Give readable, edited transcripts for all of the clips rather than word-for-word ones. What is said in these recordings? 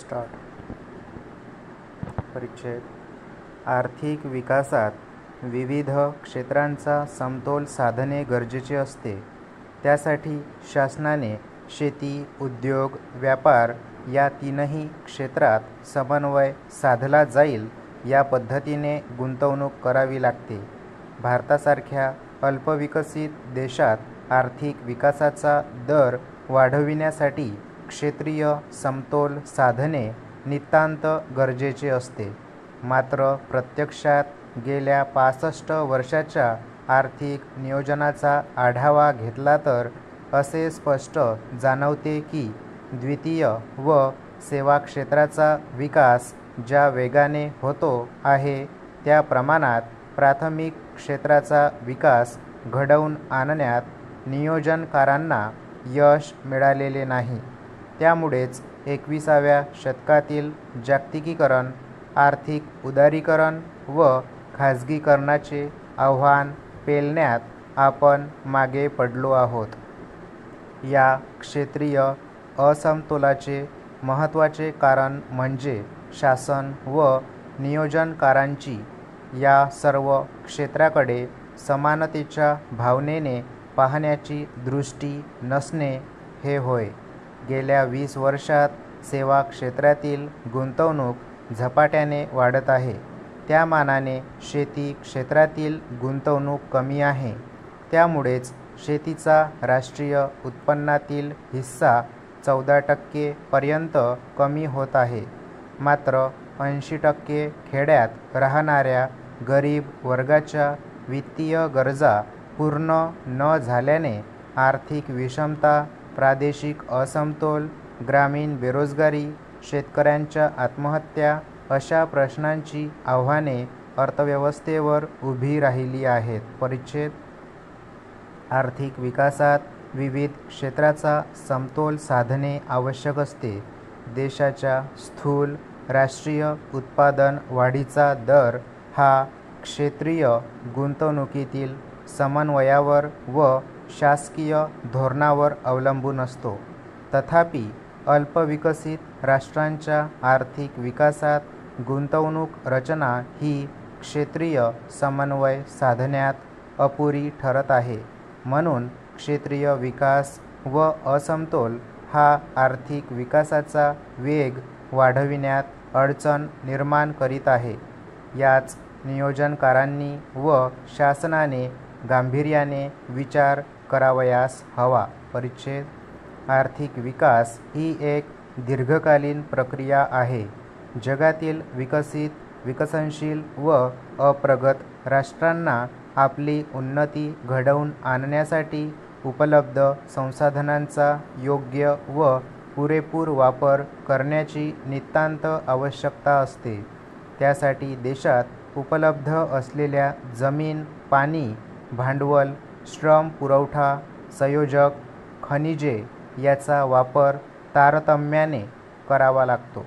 Start. परिच्छेद. आर्थिक विकासात विविध क्षेत्रांचा समतोल साधणे गरजेचे असते. त्यासाठी शासनाने शेती, उद्योग, व्यापार या तीनही क्षेत्रात समन्वय साधला जाईल या पद्धतीने गुंतवणूक करावी लागते. भारतासारख्या अल्पविकसित देशात आर्थिक विकासाचा दर वाढविण्यासाठी क्षेत्रीय समतोल साधणे नितांत गरजेचे असते. मात्र प्रत्यक्षात गेल्या 65 वर्षाच्या आर्थिक नियोजनाचा आढावा घेतला तर असे स्पष्ट जाणवते की द्वितीय व सेवा क्षेत्राचा विकास ज्या वेगाने होतो आहे त्या प्रमाणात प्राथमिक क्षेत्राचा विकास घडवून आणण्यात नियोजनकारांना यश मिळालेले नाही. त्यामुळेच 21व्या शतकातील जागतिकीकरण, आर्थिक उदारीकरण व खाजगीकरणाचे आव्हान पेलण्यात आपण मागे पडलो आहोत. या क्षेत्रीय असमतोलाचे महत्त्वाचे कारण म्हणजे शासन व नियोजनकारांची या सर्व क्षेत्राकडे समानतेच्या भावनेने पाहण्याची दृष्टी नसणे हे होय. गेल्या 20 वर्षात सेवा क्षेत्रातील गुंतवणूक झपाट्याने वाढत आहे. त्या मानाने शेती क्षेत्रातील गुंतवणूक कमी आहे. त्यामुळेच शेतीचा राष्ट्रीय उत्पन्नातील हिस्सा 14% पर्यंत कमी होत आहे. मात्र 80% खेड्यात राहणाऱ्या गरीब वर्गाच्या वित्तीय गरजा पूर्ण न झाल्याने आर्थिक विषमता, प्रादेशिक असमतोल, ग्रामीण बेरोजगारी, शेतकऱ्यांच्या आत्महत्या अशा प्रश्नांची आव्हाने अर्थव्यवस्थेवर उभी राहिली आहेत. परिच्छेद. आर्थिक विकासात विविध क्षेत्राचा समतोल साधणे आवश्यक असते. देशाच्या स्थूल राष्ट्रीय उत्पादन वाढीचा दर हा क्षेत्रीय गुंतवणुकीतील समन्वयावर व शासकीय धोरणावर अवलंबून असतो. तथापि अल्पविकसित राष्ट्रांच्या आर्थिक विकासात गुंतवणूक रचना ही क्षेत्रीय समन्वय साधण्यात अपुरी ठरत आहे. म्हणून क्षेत्रीय विकास व असमतोल हा आर्थिक विकासाचा वेग वाढविण्यात अडचण निर्माण करीत आहे. याच नियोजनकारांनी व शासनाने गांभीर्याने विचार करावयास हवा. परिच्छेद. आर्थिक विकास ही एक दीर्घकालीन प्रक्रिया आहे. जगातील विकसित, विकसनशील व अप्रगत राष्ट्रांना आपली उन्नती घडवून आणण्यासाठी उपलब्ध संसाधनांचा योग्य व पुरेपूर वापर करण्याची नितांत आवश्यकता असते. त्यासाठी देशात उपलब्ध असलेल्या जमीन, पाणी, भांडवल, श्रम पुरवठा, संयोजक, खनिजे याचा वापर तारतम्याने करावा लागतो.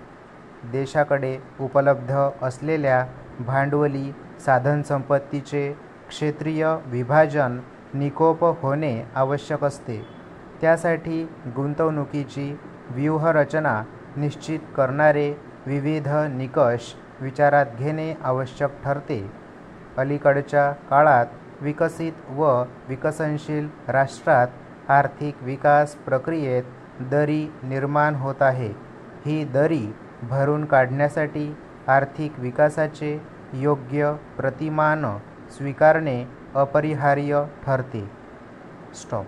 देशाकडे उपलब्ध असलेल्या भांडवली साधनसंपत्तीचे क्षेत्रीय विभाजन निकोप होणे आवश्यक असते. त्यासाठी गुंतवणुकीची व्यूहरचना निश्चित करणारे विविध निकष विचारात घेणे आवश्यक ठरते. अलीकडच्या काळात विकसित व विकसनशील राष्ट्रात आर्थिक विकास प्रक्रियेत दरी निर्माण होत आहे. ही दरी भरून काढण्यासाठी आर्थिक विकासाचे योग्य प्रतिमान स्वीकारणे अपरिहार्य ठरते. स्टॉप.